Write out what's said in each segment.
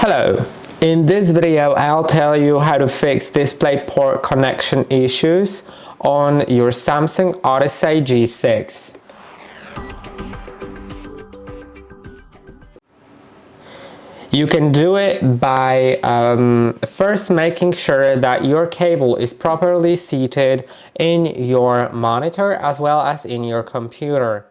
Hello, in this video I'll tell you how to fix DisplayPort connection issues on your Samsung Odyssey G6. You can do it by first making sure that your cable is properly seated in your monitor as well as in your computer.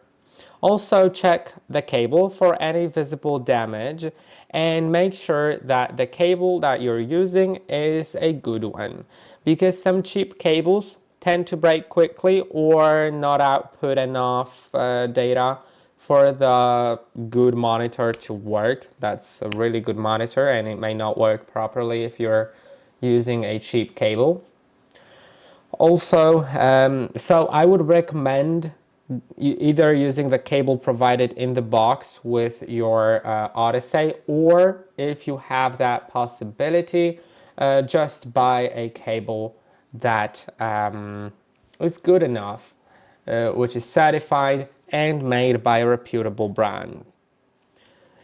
Also check the cable for any visible damage and make sure that the cable that you're using is a good one, because some cheap cables tend to break quickly or not output enough data for the good monitor to work. That's a really good monitor and it may not work properly if you're using a cheap cable. Also, so I would recommend either using the cable provided in the box with your Odyssey, or if you have that possibility, just buy a cable that is good enough, which is certified and made by a reputable brand.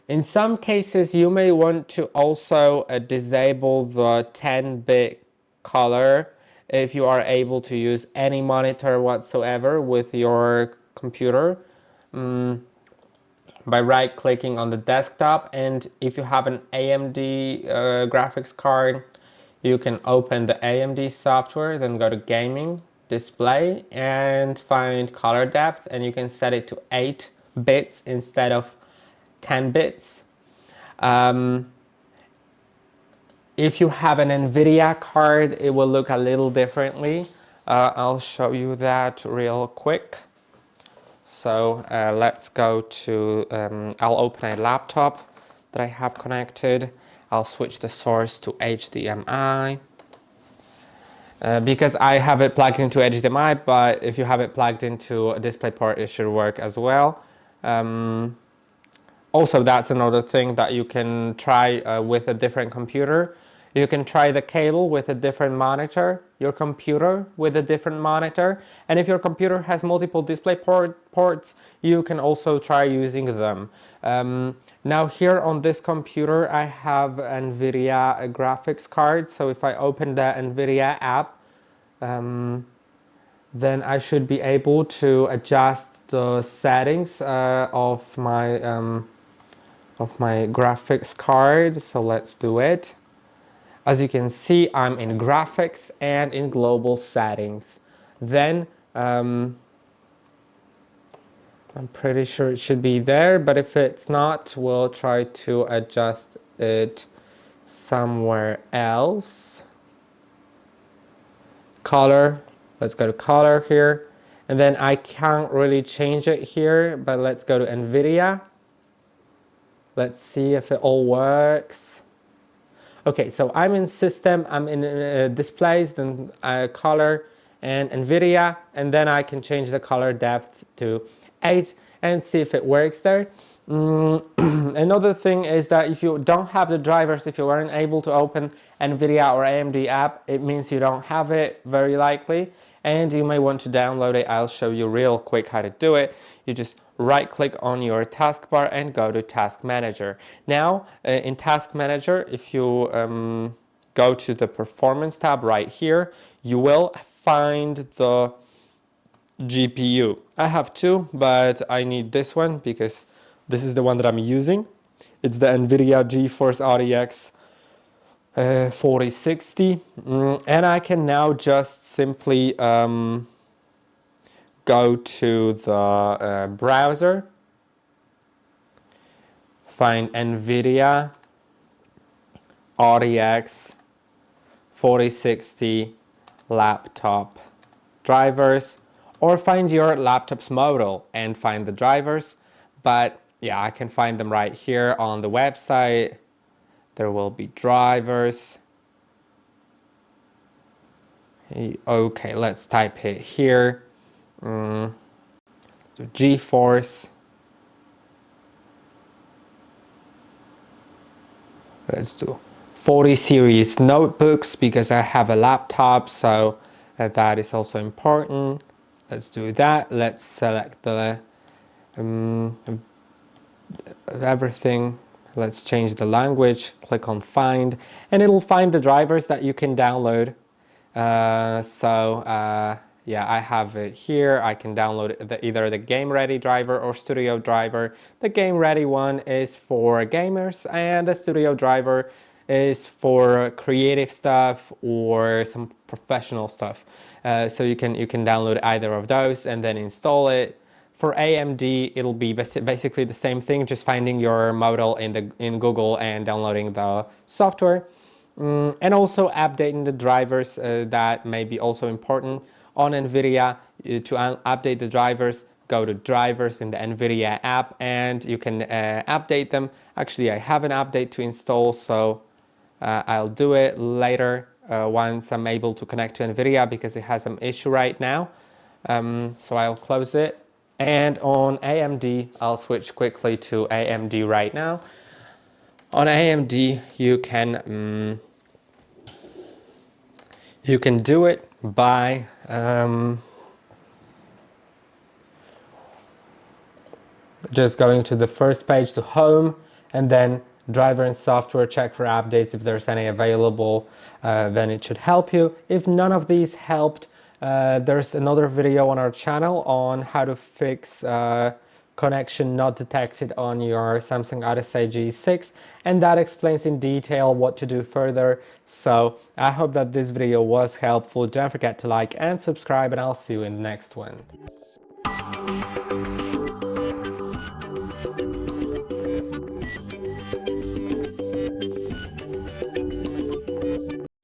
In some cases, you may want to also disable the 10-bit color if you are able to use any monitor whatsoever with your computer by right-clicking on the desktop. And if you have an AMD graphics card, you can open the AMD software, then go to Gaming, Display, and find color depth, and you can set it to 8 bits instead of 10 bits. If you have an Nvidia card, it will look a little differently. I'll show you that real quick. So let's go to, I'll open a laptop that I have connected. I'll switch the source to HDMI. Because I have it plugged into HDMI, but if you have it plugged into a DisplayPort, it should work as well. Also, that's another thing that you can try with a different computer. You can try the cable with a different monitor, your computer with a different monitor, and if your computer has multiple ports, you can also try using them. Now here on this computer, I have Nvidia graphics card, so if I open the Nvidia app, then I should be able to adjust the settings of my graphics card. So let's do it. As you can see, I'm in graphics and in global settings. Then I'm pretty sure it should be there, but if it's not, we'll try to adjust it somewhere else. Color, let's go to color here. And then I can't really change it here, but let's go to Nvidia. Let's see if it all works. Okay, so I'm in system, I'm in displays, then color and Nvidia, and then I can change the color depth to 8 and see if it works there. Another thing is that if you don't have the drivers, if you weren't able to open Nvidia or AMD app, it means you don't have it, very likely, and you may want to download it. I'll show you real quick how to do it. You just right click on your taskbar and go to Task Manager. Now in Task Manager, if you go to the Performance tab right here, you will find the GPU. I have two, but I need this one because this is the one that I'm using. It's the Nvidia GeForce RTX 4060, and I can now just simply go to the browser, find Nvidia RTX 4060 laptop drivers, or find your laptop's model and find the drivers. But yeah, I can find them right here on the website. There will be drivers. Okay, let's type it here. So GeForce. Let's do 40 series notebooks because I have a laptop, so that is also important. Let's do that. Let's select the everything. Let's change the language, click on find, and it'll find the drivers that you can download. Yeah, I have it here. I can download either the GameReady driver or Studio driver. The GameReady one is for gamers, and the Studio driver is for creative stuff or some professional stuff. So you can download either of those and then install it. For AMD, it'll be basically the same thing, just finding your model in Google and downloading the software. And also updating the drivers, that may be also important. On Nvidia, to update the drivers, go to drivers in the Nvidia app and you can update them. Actually, I have an update to install, so I'll do it later once I'm able to connect to Nvidia, because it has some issue right now. So I'll close it. And on AMD, I'll switch quickly to AMD right now. On AMD, you can do it by just going to the first page, to home, and then driver and software, check for updates if there's any available. Then it should help you. If none of these helped, there's another video on our channel on how to fix connection not detected on your Samsung Odyssey G6, and that explains in detail what to do further. So I hope that this video was helpful. Don't forget to like and subscribe, and I'll see you in the next one.